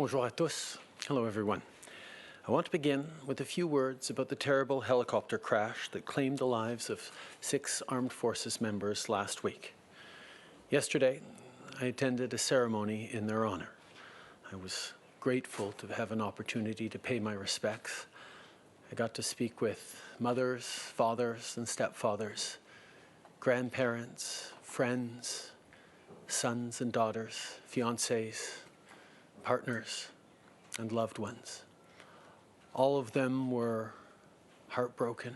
Bonjour à tous. Hello, everyone. I want to begin with a few words about the terrible helicopter crash that claimed the lives of 6 armed forces members last week. Yesterday, I attended a ceremony in their honor. I was grateful to have an opportunity to pay my respects. I got to speak with mothers, fathers, and stepfathers, grandparents, friends, sons and daughters, fiancés, partners, and loved ones. All of them were heartbroken,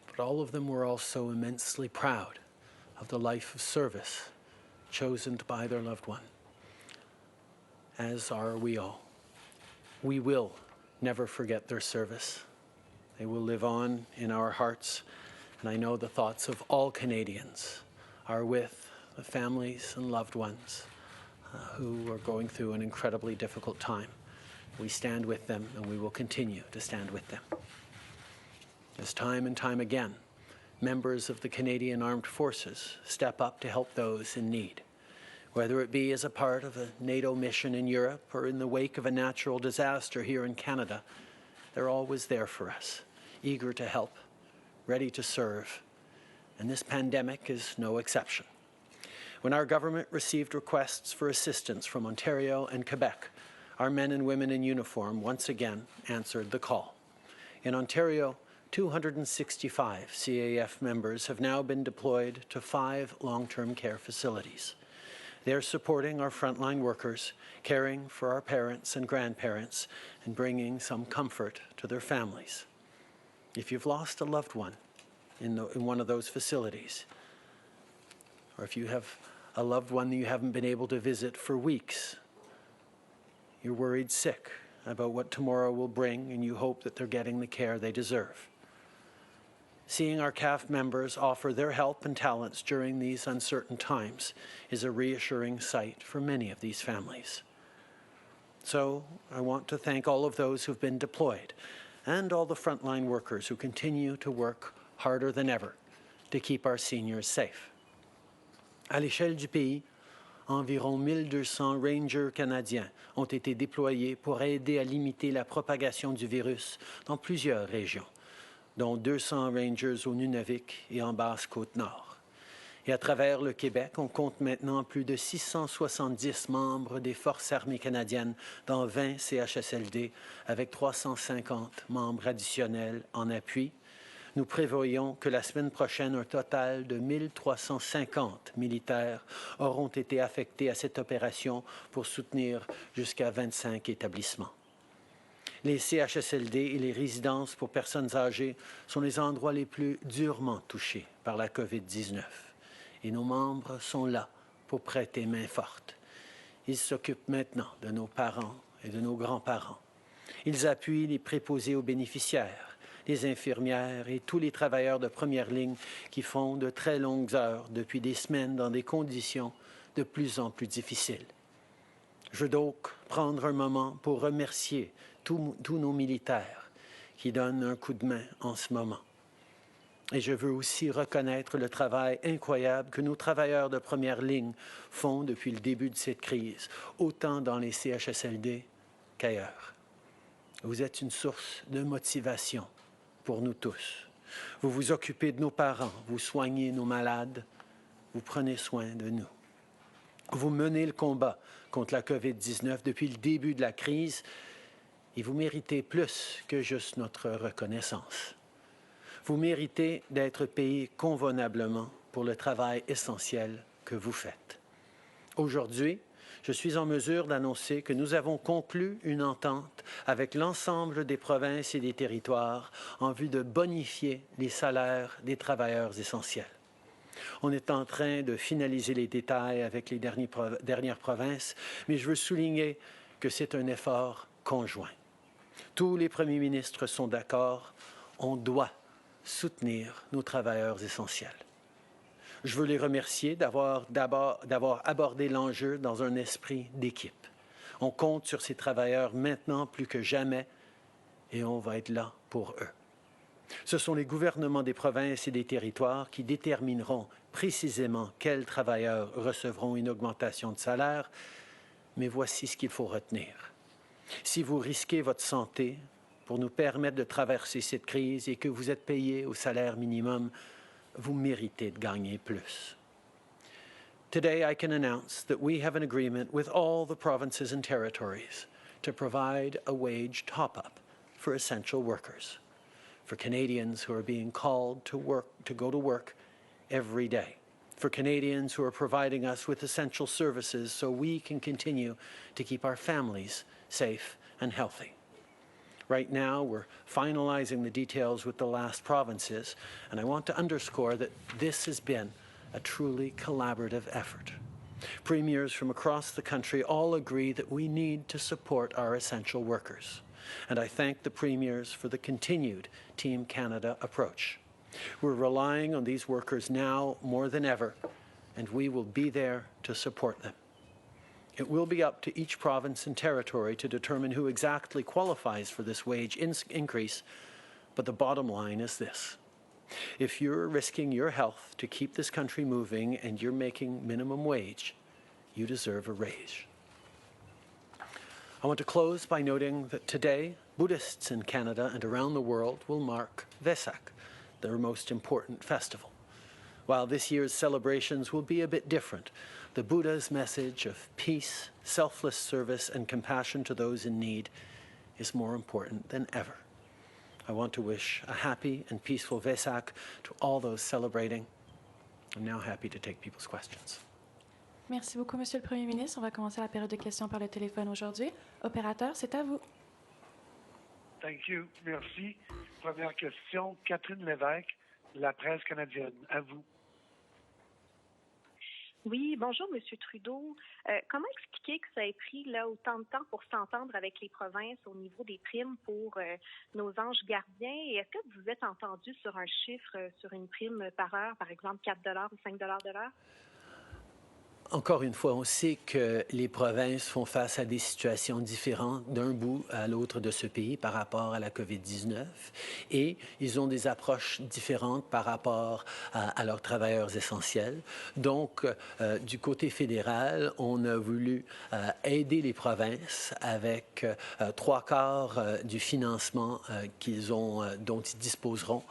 but all of them were also immensely proud of the life of service chosen by their loved one, as are we all. We will never forget their service. They will live on in our hearts, and I know the thoughts of all Canadians are with the families and loved ones who are going through an incredibly difficult time. We stand with them, and we will continue to stand with them. As time and time again, members of the Canadian Armed Forces step up to help those in need, whether it be as a part of a NATO mission in Europe or in the wake of a natural disaster here in Canada. They're always there for us, eager to help, ready to serve, and this pandemic is no exception. When our government received requests for assistance from Ontario and Quebec, our men and women in uniform once again answered the call. In Ontario, 265 CAF members have now been deployed to 5 long-term care facilities. They're supporting our frontline workers, caring for our parents and grandparents, and bringing some comfort to their families. If you've lost a loved one in one of those facilities, or if you have a loved one that you haven't been able to visit for weeks, you're worried sick about what tomorrow will bring, and you hope that they're getting the care they deserve. Seeing our CAF members offer their help and talents during these uncertain times is a reassuring sight for many of these families. So I want to thank all of those who've been deployed and all the frontline workers who continue to work harder than ever to keep our seniors safe. À l'échelle du pays, environ 1200 Rangers canadiens ont été déployés pour aider à limiter la propagation du virus dans plusieurs régions, dont 200 Rangers au Nunavik et en Basse-Côte-Nord. Et à travers le Québec, on compte maintenant plus de 670 membres des Forces armées canadiennes dans 20 CHSLD, avec 350 membres additionnels en appui. Nous prévoyons que la semaine prochaine, un total de 1350 militaires auront été affectés à cette opération pour soutenir jusqu'à 25 établissements. Les CHSLD et les résidences pour personnes âgées sont les endroits les plus durement touchés par la COVID-19. Et nos membres sont là pour prêter main forte. Ils s'occupent maintenant de nos parents et de nos grands-parents. Ils appuient les préposés aux bénéficiaires, les infirmières et tous les travailleurs de première ligne qui font de très longues heures depuis des semaines dans des conditions de plus en plus difficiles. Je veux donc prendre un moment pour remercier tous nos militaires qui donnent un coup de main en ce moment. Et je veux aussi reconnaître le travail incroyable que nos travailleurs de première ligne font depuis le début de cette crise, autant dans les CHSLD qu'ailleurs. Vous êtes une source de motivation pour nous tous. Vous vous occupez de nos parents, vous soignez nos malades, vous prenez soin de nous. Vous menez le combat contre la COVID-19 depuis le début de la crise et vous méritez plus que juste notre reconnaissance. Vous méritez d'être payé convenablement pour le travail essentiel que vous faites. Aujourd'hui, je suis en mesure d'annoncer que nous avons conclu une entente avec l'ensemble des provinces et des territoires en vue de bonifier les salaires des travailleurs essentiels. On est en train de finaliser les détails avec les dernières provinces, mais je veux souligner que c'est un effort conjoint. Tous les premiers ministres sont d'accord, on doit soutenir nos travailleurs essentiels. Je veux les remercier d'avoir abordé l'enjeu dans un esprit d'équipe. On compte sur ces travailleurs maintenant plus que jamais et on va être là pour eux. Ce sont les gouvernements des provinces et des territoires qui détermineront précisément quels travailleurs recevront une augmentation de salaire, Mais voici ce qu'il faut retenir. Si vous risquez votre santé pour nous permettre de traverser cette crise et que vous êtes payé au salaire minimum, vous méritez de gagner plus. Today, I can announce that we have an agreement with all the provinces and territories to provide a wage top-up for essential workers, for Canadians who are being called to go to work every day, for Canadians who are providing us with essential services so we can continue to keep our families safe and healthy. Right now, we're finalizing the details with the last provinces, and I want to underscore that this has been a truly collaborative effort. Premiers from across the country all agree that we need to support our essential workers, and I thank the premiers for the continued Team Canada approach. We're relying on these workers now more than ever, and we will be there to support them. It will be up to each province and territory to determine who exactly qualifies for this wage increase, but the bottom line is this. If you're risking your health to keep this country moving and you're making minimum wage, you deserve a raise. I want to close by noting that today, Buddhists in Canada and around the world will mark Vesak, their most important festival. While this year's celebrations will be a bit different, the Buddha's message of peace, selfless service, and compassion to those in need is more important than ever. I want to wish a happy and peaceful Vesak to all those celebrating. I'm now happy to take people's questions. Merci beaucoup, Monsieur le Premier ministre. On va commencer la période de questions par le téléphone aujourd'hui. Opérateur, c'est à vous. Thank you. Merci. Première question, Catherine Lévesque, La Presse canadienne. À vous. Oui, bonjour, M. Trudeau. Comment expliquer que ça ait pris là, autant de temps pour s'entendre avec les provinces au niveau des primes pour nos anges gardiens? Et est-ce que vous êtes entendu sur un chiffre, sur une prime par heure, par exemple 4 ou 5 de l'heure? Encore une fois, on sait que les provinces font face à des situations différentes d'un bout à l'autre de ce pays par rapport à la COVID-19 et ils ont des approches différentes par rapport à leurs travailleurs essentiels. Donc, du côté fédéral, on a voulu aider les provinces avec 3/4 du financement dont ils disposeront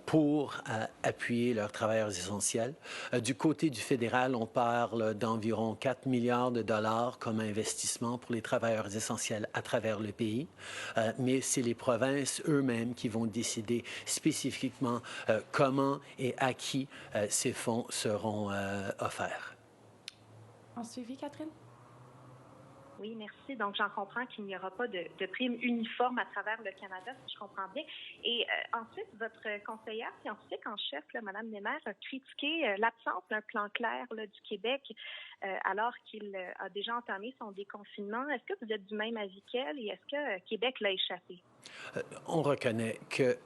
pour appuyer leurs travailleurs essentiels. Du côté du fédéral, on parle d'environ 4 milliards de dollars comme investissement pour les travailleurs essentiels à travers le pays. Mais c'est les provinces eux-mêmes qui vont décider spécifiquement comment et à qui ces fonds seront offerts. En suivi, Catherine? Oui, merci. Donc, j'en comprends qu'il n'y aura pas de prime uniforme à travers le Canada, si je comprends bien. Et ensuite, votre conseillère scientifique en chef, là, Mme Némer, a critiqué l'absence d'un plan clair là, du Québec alors qu'il a déjà entamé son déconfinement. Est-ce que vous êtes du même avis qu'elle et est-ce que Québec l'a échappé? On reconnaît que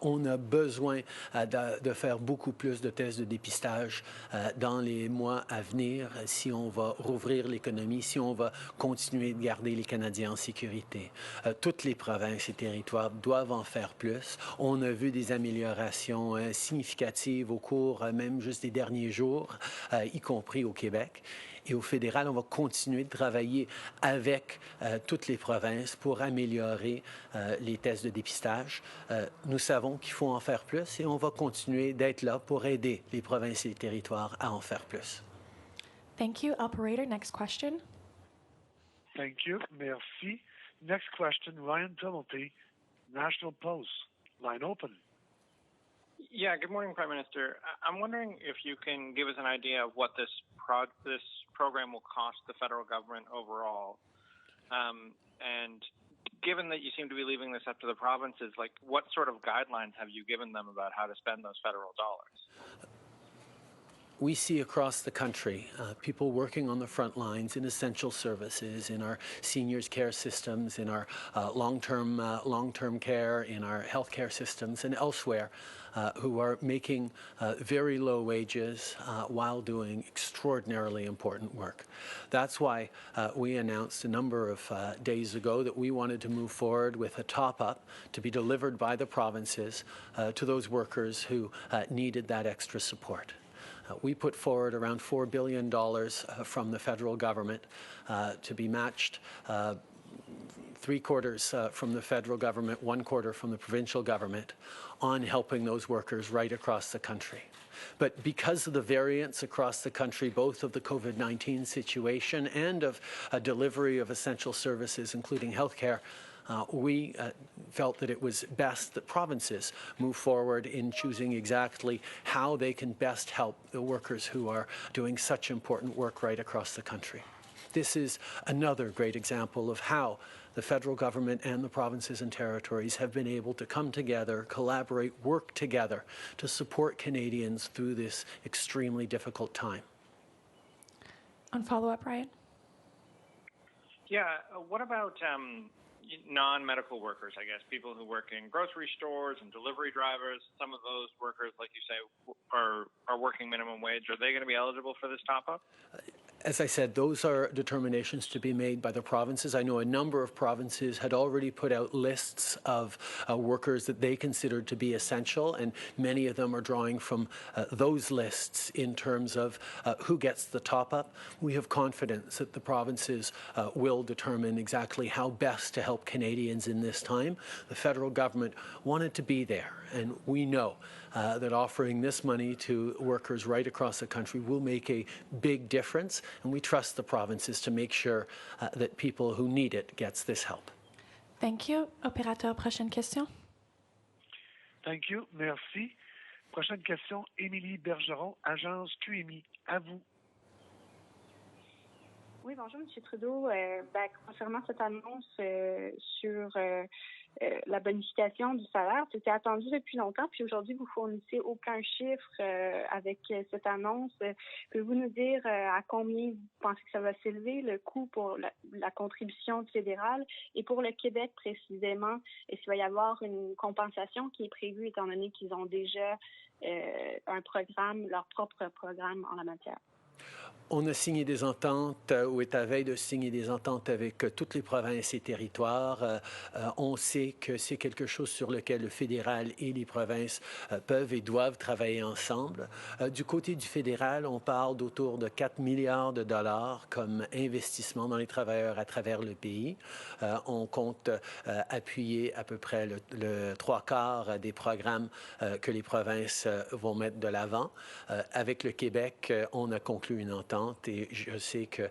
on a besoin de faire beaucoup plus de tests de dépistage dans les mois à venir si on va rouvrir l'économie, si on va continuer de garder les Canadiens en sécurité. Toutes les provinces et territoires doivent en faire plus. On a vu des améliorations significatives au cours même juste des derniers jours, y compris au Québec. Et au fédéral, on va continuer de travailler avec toutes les provinces pour améliorer les tests de dépistage. Nous savons qu'il faut en faire plus et on va continuer d'être là pour aider les provinces et les territoires à en faire plus. Thank you. Operator, next question. Thank you. Merci. Next question, Ryan Tumulty, National Post. Line open. Yeah, good morning, Prime Minister. I'm wondering if you can give us an idea of what this program will cost the federal government overall. And given that you seem to be leaving this up to the provinces, like what sort of guidelines have you given them about how to spend those federal dollars? We see across the country people working on the front lines in essential services, in our seniors care systems, in our long-term care, in our healthcare systems, and elsewhere, who are making very low wages while doing extraordinarily important work. That's why we announced a number of days ago that we wanted to move forward with a top-up to be delivered by the provinces to those workers who needed that extra support. We put forward around $4 billion from the federal government to be matched. 3/4 from the federal government, 1/4 from the provincial government on helping those workers right across the country. But because of the variance across the country, both of the COVID-19 situation and of a delivery of essential services, including healthcare, we felt that it was best that provinces move forward in choosing exactly how they can best help the workers who are doing such important work right across the country. This is another great example of how the federal government and the provinces and territories have been able to come together, collaborate, work together to support Canadians through this extremely difficult time. On follow-up, Ryan? Yeah, what about non-medical workers, I guess, people who work in grocery stores and delivery drivers? Some of those workers, like you say, are working minimum wage. Are they going to be eligible for this top-up? As I said, those are determinations to be made by the provinces. I know a number of provinces had already put out lists of workers that they considered to be essential, and many of them are drawing from those lists in terms of who gets the top-up. We have confidence that the provinces will determine exactly how best to help Canadians in this time. The federal government wanted to be there, and we know that offering this money to workers right across the country will make a big difference, and we trust the provinces to make sure that people who need it gets this help. Thank you. Opérateur, prochaine question. Thank you. Merci. Prochaine question, Émilie Bergeron, Agence QMI. À vous. Oui, bonjour, M. Trudeau. Concernant cette annonce sur la bonification du salaire, c'était attendu depuis longtemps, puis aujourd'hui, vous fournissez aucun chiffre avec cette annonce. Pouvez-vous nous dire à combien vous pensez que ça va s'élever, le coût pour la contribution fédérale et pour le Québec précisément? Est-ce qu'il va y avoir une compensation qui est prévue étant donné qu'ils ont déjà un programme, leur propre programme en la matière? On a signé des ententes ou est à veille de signer des ententes avec toutes les provinces et territoires. On sait que c'est quelque chose sur lequel le fédéral et les provinces peuvent et doivent travailler ensemble. Du côté du fédéral, on parle d'autour de 4 milliards de dollars comme investissement dans les travailleurs à travers le pays. On compte appuyer à peu près le 3/4 des programmes que les provinces vont mettre de l'avant. Avec le Québec, on a conclu une entente et je sais que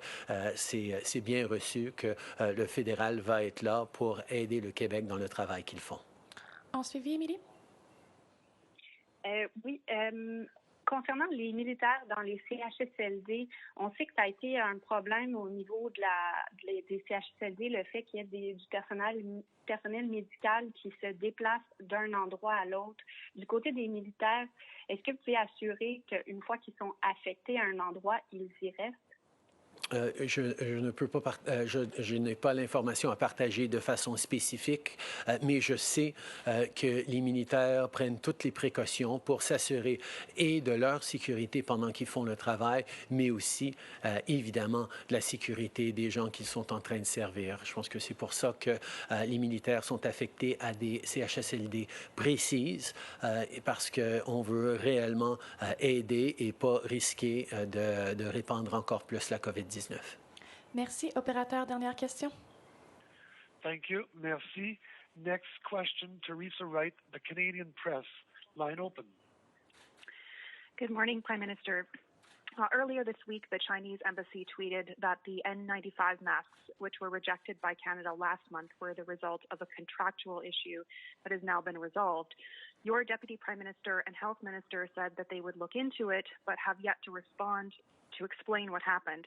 c'est bien reçu que le fédéral va être là pour aider le Québec dans le travail qu'ils font. En suivi, Émilie? Oui. Concernant les militaires dans les CHSLD, on sait que ça a été un problème au niveau des CHSLD, le fait qu'il y ait du personnel médical qui se déplace d'un endroit à l'autre. Du côté des militaires, est-ce que vous pouvez assurer qu'une fois qu'ils sont affectés à un endroit, ils y restent? Je n'ai pas l'information à partager de façon spécifique, mais je sais que les militaires prennent toutes les précautions pour s'assurer et de leur sécurité pendant qu'ils font le travail, mais aussi, évidemment, de la sécurité des gens qu'ils sont en train de servir. Je pense que c'est pour ça que les militaires sont affectés à des CHSLD précises, parce qu'on veut réellement aider et pas risquer de répandre encore plus la COVID-19. Merci. Opérateur, dernière question. Thank you. Merci. Next question, Teresa Wright, the Canadian Press. Line open. Good morning, Prime Minister. Earlier this week, the Chinese embassy tweeted that the N95 masks, which were rejected by Canada last month, were the result of a contractual issue that has now been resolved. Your Deputy Prime Minister and Health Minister said that they would look into it, but have yet to respond to explain what happened.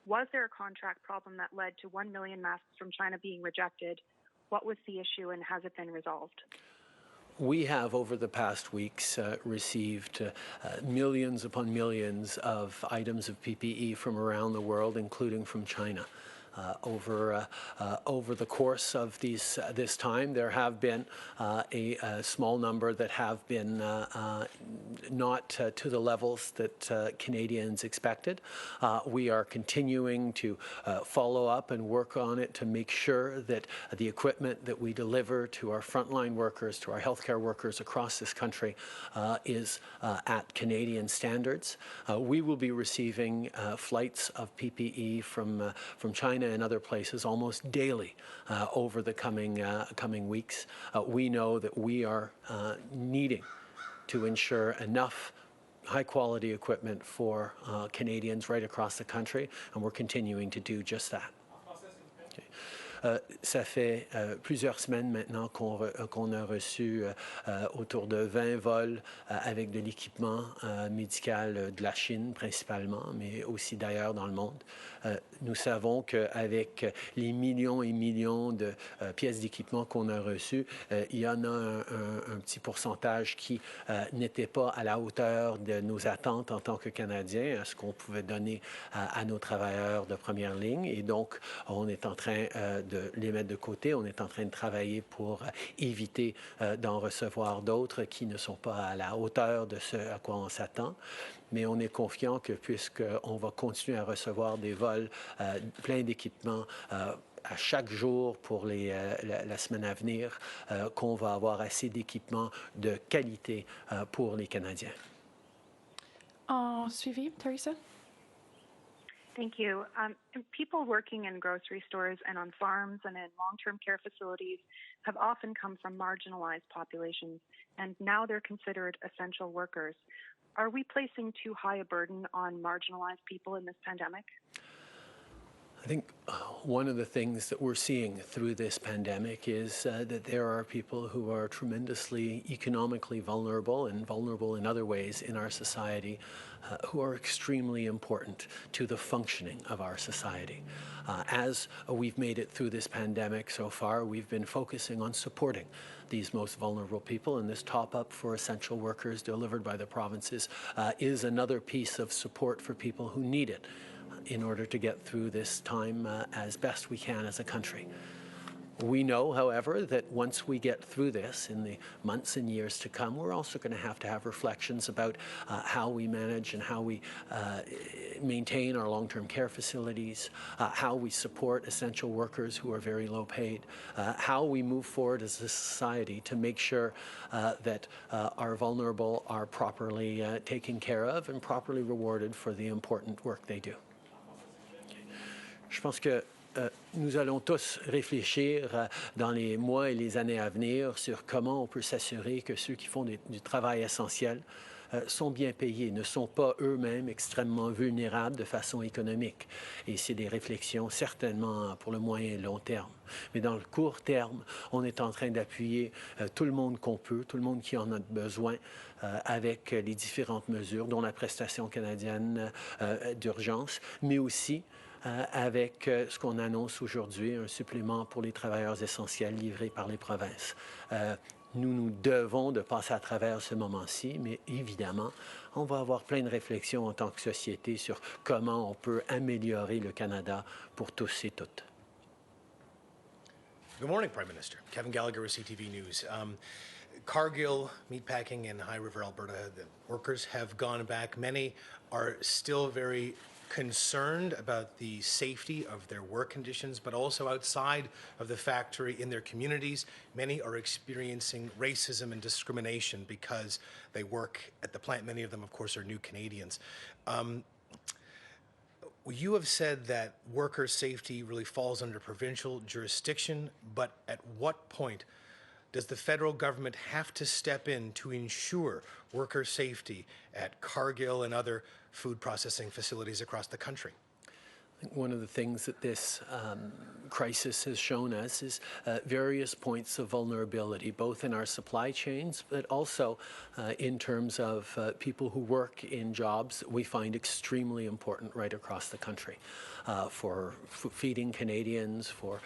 Was there a contract problem that led to 1 million masks from China being rejected? What was the issue and has it been resolved? We have, over the past weeks, received millions upon millions of items of PPE from around the world, including from China. over the course of this time. There have been a small number that have been not to the levels that Canadians expected. We are continuing to follow up and work on it to make sure that the equipment that we deliver to our frontline workers, to our healthcare workers across this country is at Canadian standards. We will be receiving flights of PPE from China and other places almost daily over the coming weeks. We know that we are needing to ensure enough high-quality equipment for Canadians right across the country, and we're continuing to do just that. Ça fait plusieurs semaines maintenant qu'on a reçu autour de 20 vols avec de l'équipement médical de la Chine principalement, mais aussi d'ailleurs dans le monde. Nous savons qu'avec les millions et millions de pièces d'équipement qu'on a reçues, il y en a un petit pourcentage qui n'était pas à la hauteur de nos attentes en tant que Canadiens, à ce qu'on pouvait donner à nos travailleurs de première ligne. Et donc, on est en train de les mettre de côté. On est en train de travailler pour éviter d'en recevoir d'autres qui ne sont pas à la hauteur de ce à quoi on s'attend. Mais on est confiant que puisqu'on va continuer à recevoir des vols pleins d'équipements à chaque jour pour la semaine à venir, qu'on va avoir assez d'équipements de qualité pour les Canadiens. En suivi, Teresa? Thank you. People working in grocery stores and on farms and in long-term care facilities have often come from marginalized populations, and now they're considered essential workers. Are we placing too high a burden on marginalized people in this pandemic? I think one of the things that we're seeing through this pandemic is that there are people who are tremendously economically vulnerable and vulnerable in other ways in our society who are extremely important to the functioning of our society. As we've made it through this pandemic so far, we've been focusing on supporting these most vulnerable people, and this top-up for essential workers delivered by the provinces is another piece of support for people who need it in order to get through this time as best we can as a country. We know, however, that once we get through this in the months and years to come, we're also going to have reflections about how we manage and how we maintain our long-term care facilities, how we support essential workers who are very low paid, how we move forward as a society to make sure that our vulnerable are properly taken care of and properly rewarded for the important work they do. Je pense que nous allons tous réfléchir dans les mois et les années à venir sur comment on peut s'assurer que ceux qui font du travail essentiel sont bien payés, ne sont pas eux-mêmes extrêmement vulnérables de façon économique. Et c'est des réflexions certainement pour le moyen et long terme. Mais dans le court terme, on est en train d'appuyer tout le monde qu'on peut, tout le monde qui en a besoin avec les différentes mesures, dont la prestation canadienne d'urgence, mais aussi avec ce qu'on annonce aujourd'hui, un supplément pour les travailleurs essentiels livrés par les provinces. Nous devons de passer à travers ce moment-ci, mais évidemment, on va avoir plein de réflexions en tant que société sur comment on peut améliorer le Canada pour tous et toutes. Good morning, Prime Minister. Kevin Gallagher with CTV News. Cargill, meatpacking in High River, Alberta, the workers have gone back. Many are still very concerned about the safety of their work conditions, but also outside of the factory in their communities. Many are experiencing racism and discrimination because they work at the plant. Many of them, of course, are new Canadians. You have said that worker safety really falls under provincial jurisdiction, but at what point does the federal government have to step in to ensure worker safety at Cargill and other food processing facilities across the country? I think one of the things that this crisis has shown us is various points of vulnerability, both in our supply chains, but also in terms of people who work in jobs that we find extremely important right across the country for feeding Canadians, for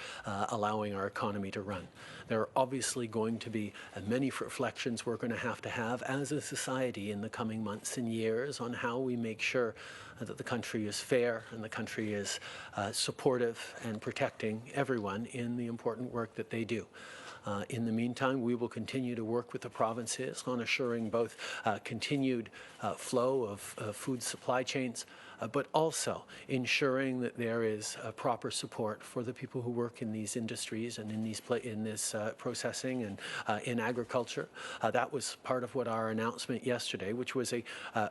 allowing our economy to run. There are obviously going to be many reflections we're going to have as a society in the coming months and years on how we make sure that the country is fair and the country is supportive and protecting everyone in the important work that they do. In the meantime, we will continue to work with the provinces on assuring both continued flow of food supply chains, but also ensuring that there is proper support for the people who work in these industries and in this processing and in agriculture. That was part of what our announcement yesterday, which was a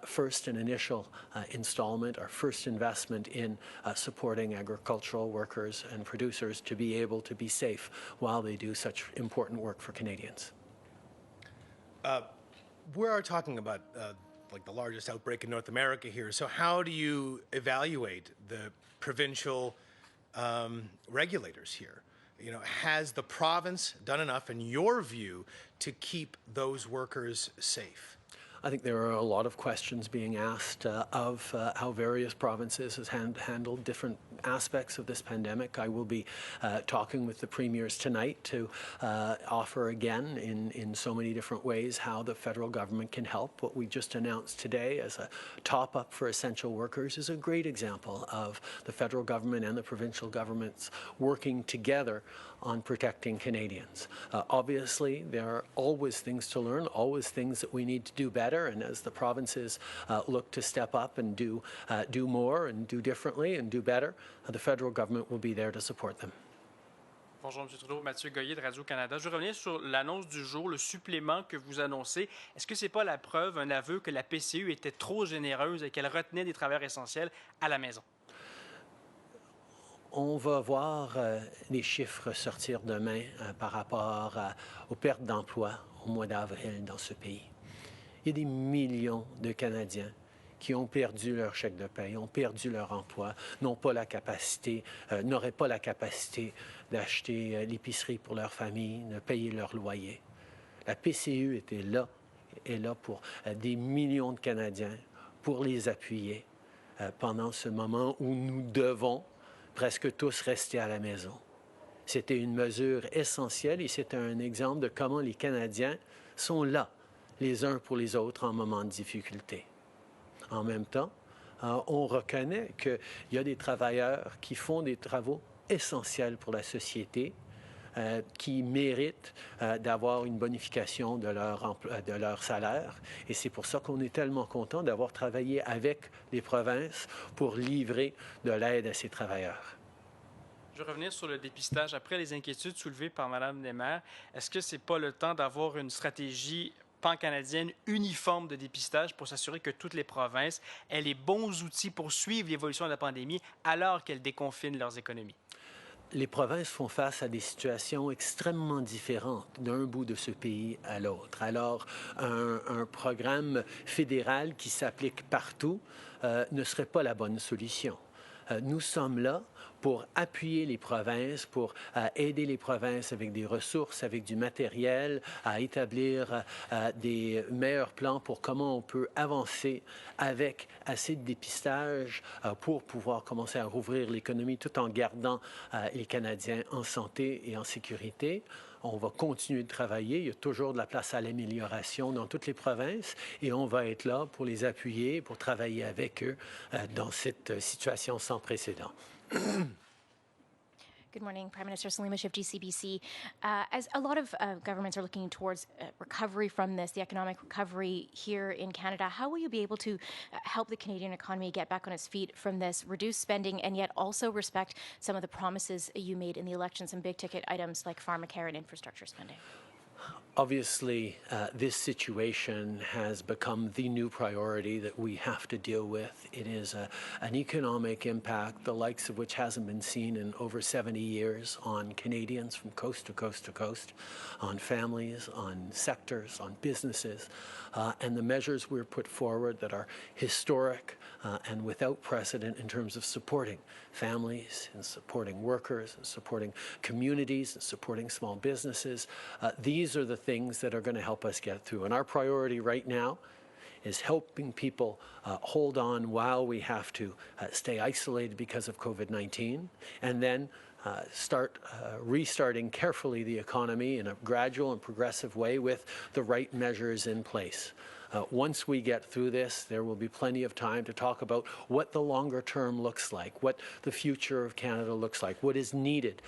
first and initial installment, our first investment in supporting agricultural workers and producers to be able to be safe while they do such important work for Canadians. We are talking about like the largest outbreak in North America here. So how do you evaluate the provincial regulators here? You know, has the province done enough, in your view, to keep those workers safe? I think there are a lot of questions being asked of how various provinces have handled different aspects of this pandemic. I will be talking with the premiers tonight to offer again in so many different ways how the federal government can help. What we just announced today as a top-up for essential workers is a great example of the federal government and the provincial governments working together on protecting Canadians. Obviously, there are always things to learn, always things that we need to do better, and as the provinces look to step up and do more and do differently and do better, the federal government will be there to support them. Bonjour, M. Trudeau. Mathieu Goyer de Radio-Canada. Je reviens sur l'annonce du jour, le supplément que vous annoncez. Est-ce que ce n'est pas la preuve, un aveu que la PCU était trop généreuse et qu'elle retenait des travailleurs essentiels à la maison? On va voir les chiffres sortir demain par rapport aux pertes d'emplois au mois d'avril dans ce pays. Il y a des millions de Canadiens qui ont perdu leur chèque de paie, ont perdu leur emploi, n'auraient pas la capacité d'acheter l'épicerie pour leur famille, de payer leur loyer. La PCU est là pour des millions de Canadiens, pour les appuyer pendant ce moment où nous devons presque tous rester à la maison. C'était une mesure essentielle et c'est un exemple de comment les Canadiens sont là, les uns pour les autres en moment de difficulté. En même temps, on reconnaît qu'il y a des travailleurs qui font des travaux essentiels pour la société, qui méritent d'avoir une bonification de leur salaire. Et c'est pour ça qu'on est tellement content d'avoir travaillé avec les provinces pour livrer de l'aide à ces travailleurs. Je vais revenir sur le dépistage. Après les inquiétudes soulevées par Mme Nemer, est-ce que ce n'est pas le temps d'avoir une stratégie pan-canadienne uniforme de dépistage pour s'assurer que toutes les provinces aient les bons outils pour suivre l'évolution de la pandémie alors qu'elles déconfinent leurs économies? Les provinces font face à des situations extrêmement différentes d'un bout de ce pays à l'autre. Alors, un programme fédéral qui s'applique partout ne serait pas la bonne solution. Nous sommes là pour appuyer les provinces, pour aider les provinces avec des ressources, avec du matériel, à établir des meilleurs plans pour comment on peut avancer avec assez de dépistage pour pouvoir commencer à rouvrir l'économie tout en gardant les Canadiens en santé et en sécurité. On va continuer de travailler. Il y a toujours de la place à l'amélioration dans toutes les provinces et on va être là pour les appuyer, pour travailler avec eux dans cette situation sans précédent. Good morning, Prime Minister. Salima Shifty, CBC. As a lot of governments are looking towards recovery from this, the economic recovery here in Canada, how will you be able to help the Canadian economy get back on its feet from this, reduce spending, and yet also respect some of the promises you made in the election, some big-ticket items like pharmacare and infrastructure spending? Obviously, this situation has become the new priority that we have to deal with. It is an economic impact, the likes of which hasn't been seen in over 70 years on Canadians from coast to coast to coast, on families, on sectors, on businesses. And the measures we're put forward that are historic and without precedent in terms of supporting families and supporting workers and supporting communities and supporting small businesses. These are the things that are going to help us get through. And our priority right now is helping people hold on while we have to stay isolated because of COVID-19, and then start restarting carefully the economy in a gradual and progressive way with the right measures in place. Once we get through this, there will be plenty of time to talk about what the longer term looks like, what the future of Canada looks like, what is needed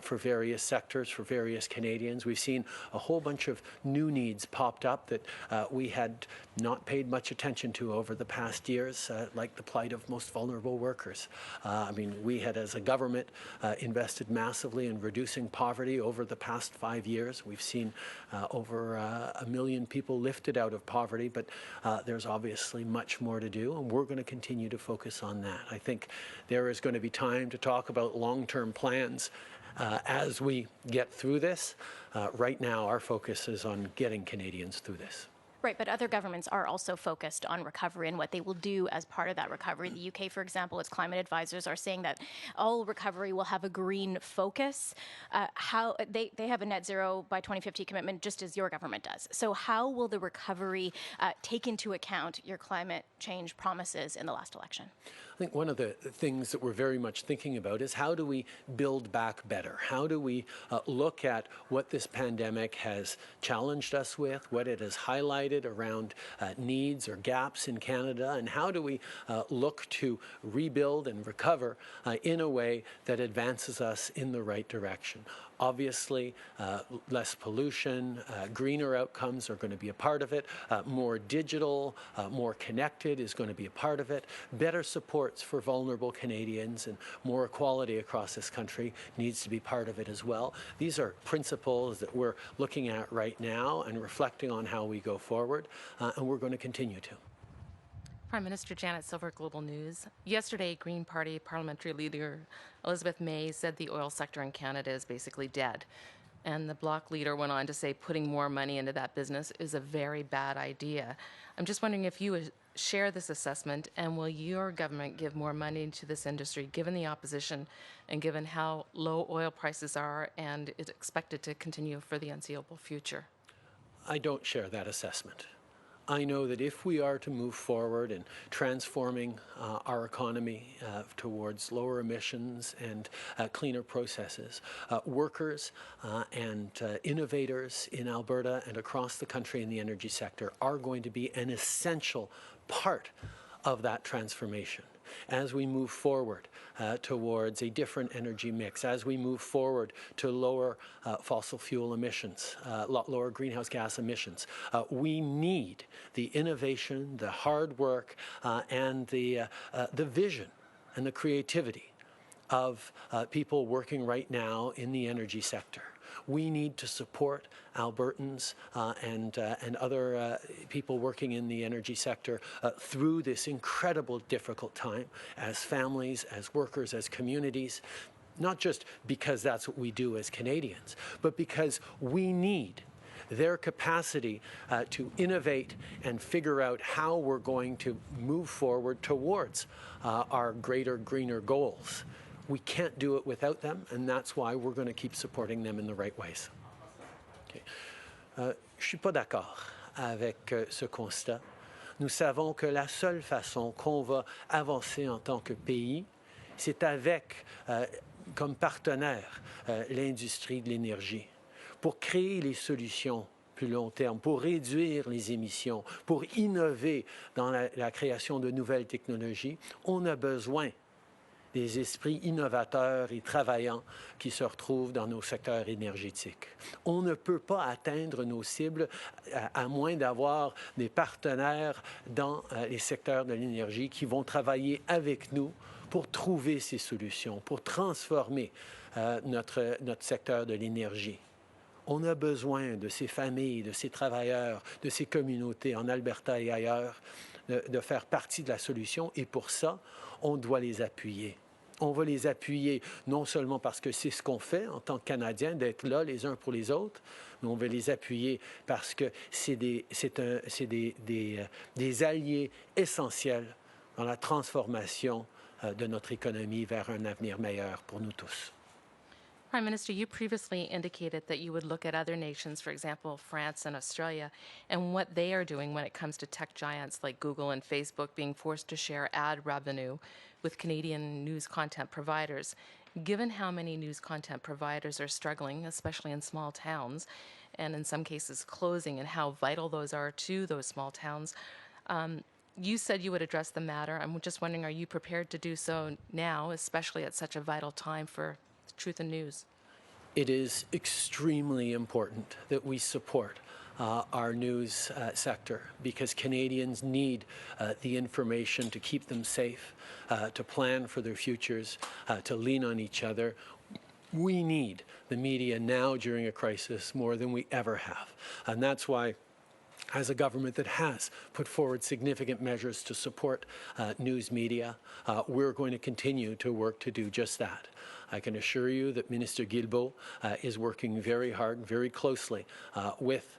for various sectors, for various Canadians. We've seen a whole bunch of new needs popped up that we had not paid much attention to over the past years, like the plight of most vulnerable workers. I mean, we had, as a government, invested massively in reducing poverty over the past 5 years. We've seen over 1 million people lifted out of poverty, but there's obviously much more to do, and we're going to continue to focus on that. I think there is going to be time to talk about long-term plans as we get through this. Right now, our focus is on getting Canadians through this. Right, but other governments are also focused on recovery and what they will do as part of that recovery. The UK, for example, its climate advisors are saying that all recovery will have a green focus. How they have a net zero by 2050 commitment, just as your government does. So how will the recovery take into account your climate change promises in the last election? I think one of the things that we're very much thinking about is how do we build back better? How do we look at what this pandemic has challenged us with, what it has highlighted around needs or gaps in Canada, and how do we look to rebuild and recover in a way that advances us in the right direction? Obviously, less pollution, greener outcomes are going to be a part of it. More digital, more connected is going to be a part of it. Better supports for vulnerable Canadians and more equality across this country needs to be part of it as well. These are principles that we're looking at right now and reflecting on how we go forward, and we're going to continue to. Prime Minister Janet Silver, Global News. Yesterday, Green Party parliamentary leader Elizabeth May said the oil sector in Canada is basically dead. And the Bloc leader went on to say putting more money into that business is a very bad idea. I'm just wondering if you share this assessment, and will your government give more money to this industry given the opposition and given how low oil prices are and it's expected to continue for the unseeable future? I don't share that assessment. I know that if we are to move forward in transforming our economy towards lower emissions and cleaner processes, workers and innovators in Alberta and across the country in the energy sector are going to be an essential part of that transformation. As we move forward towards a different energy mix, as we move forward to lower fossil fuel emissions, lower greenhouse gas emissions, we need the innovation, the hard work, and the vision and the creativity of people working right now in the energy sector. We need to support Albertans and other people working in the energy sector through this incredible difficult time as families, as workers, as communities, not just because that's what we do as Canadians, but because we need their capacity to innovate and figure out how we're going to move forward towards our greater, greener goals. We can't do it without them, and that's why we're going to keep supporting them in the right ways. Okay. Je ne suis pas d'accord avec ce constat. Nous savons que la seule façon qu'on va avancer en tant que pays, c'est avec, comme partenaire, l'industrie de l'énergie, pour créer les solutions plus long terme, pour réduire les émissions, pour innover dans la création de nouvelles technologies. On a besoin des esprits innovateurs et travaillants qui se retrouvent dans nos secteurs énergétiques. On ne peut pas atteindre nos cibles à moins d'avoir des partenaires dans les secteurs de l'énergie qui vont travailler avec nous pour trouver ces solutions, pour transformer notre secteur de l'énergie. On a besoin de ces familles, de ces travailleurs, de ces communautés en Alberta et ailleurs, de faire partie de la solution, et pour ça, on doit les appuyer. On va les appuyer non seulement parce que c'est ce qu'on fait en tant que Canadiens, d'être là les uns pour les autres, mais on va les appuyer parce que c'est des alliés essentiels dans la transformation de notre économie vers un avenir meilleur pour nous tous. Prime Minister, you previously indicated that you would look at other nations, for example, France and Australia, and what they are doing when it comes to tech giants like Google and Facebook being forced to share ad revenue with Canadian news content providers. Given how many news content providers are struggling, especially in small towns, and in some cases closing, and how vital those are to those small towns. You said you would address the matter. I'm just wondering, are you prepared to do so now, especially at such a vital time for Truth and News? It is extremely important that we support our news sector, because Canadians need the information to keep them safe, to plan for their futures, to lean on each other. We need the media now during a crisis more than we ever have. And that's why, as a government that has put forward significant measures to support news media, we're going to continue to work to do just that. I can assure you that Minister Guilbeault is working very hard, very closely with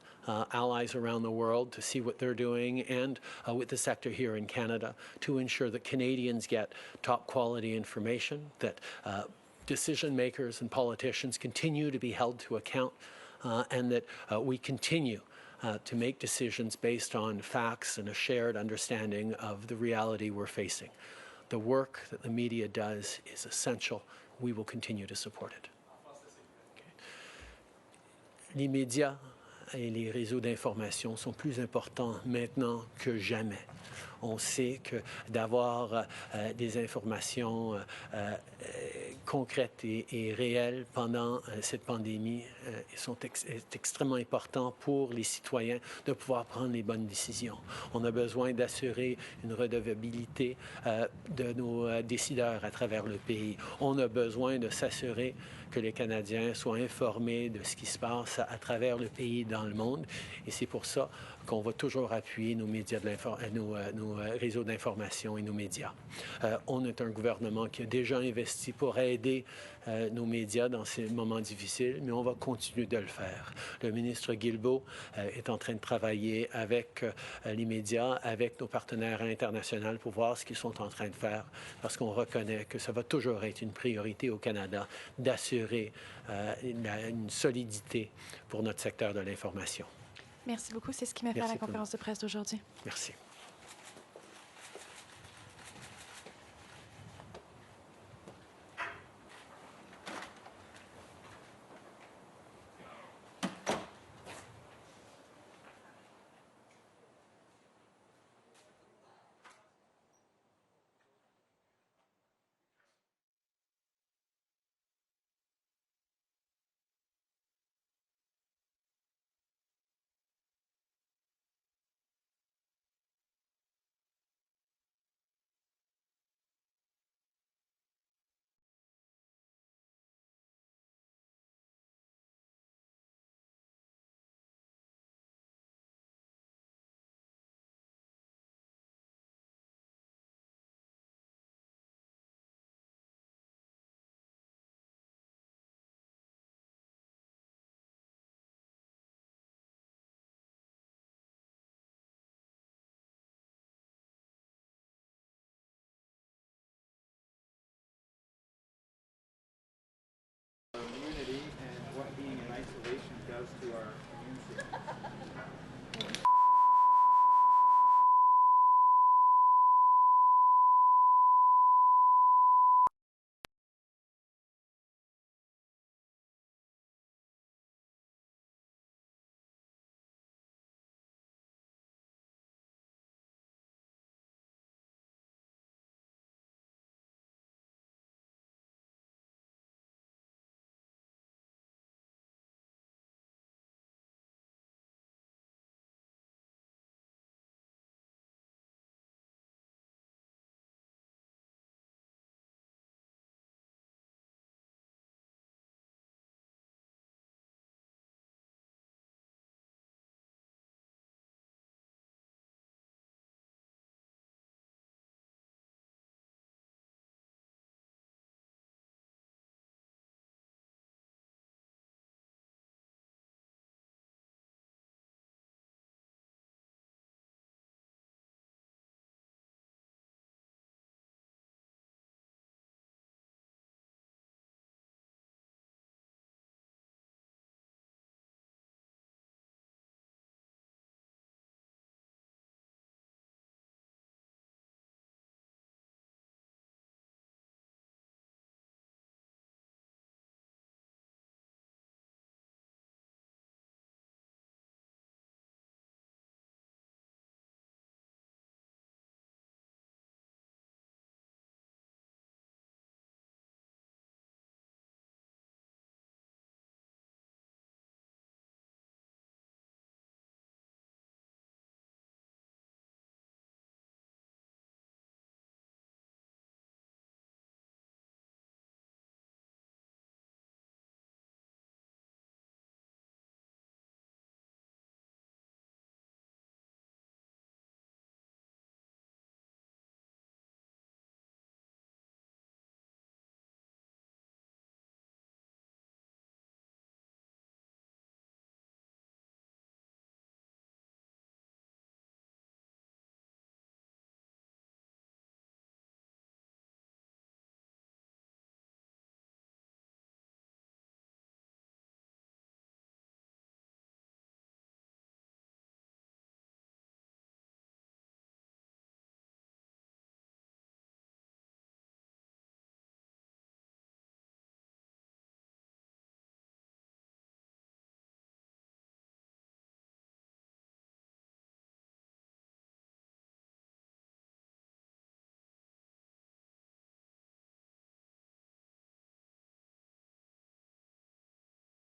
allies around the world to see what they're doing, and with the sector here in Canada, to ensure that Canadians get top quality information, that decision makers and politicians continue to be held to account, and that we continue to make decisions based on facts and a shared understanding of the reality we're facing. The work that the media does is essential. We will continue to support it. Les médias et les réseaux d'information sont plus importants maintenant que jamais. On sait que d'avoir des informations concrètes et réelles pendant cette pandémie est extrêmement important pour les citoyens de pouvoir prendre les bonnes décisions. On a besoin d'assurer une redevabilité de nos décideurs à travers le pays. On a besoin de s'assurer que les Canadiens soient informés de ce qui se passe à travers le pays et dans le monde. Et c'est pour ça qu'on va toujours appuyer nos médias nos réseaux d'information et nos médias. On est un gouvernement qui a déjà investi pour aider nos médias dans ces moments difficiles, mais on va continuer de le faire. Le ministre Guilbeault est en train de travailler avec les médias, avec nos partenaires internationaux pour voir ce qu'ils sont en train de faire, parce qu'on reconnaît que ça va toujours être une priorité au Canada d'assurer une solidité pour notre secteur de l'information. Merci beaucoup. C'est ce qui m'a fait à la conférence de presse d'aujourd'hui. Merci. Immunity and what being in isolation does to our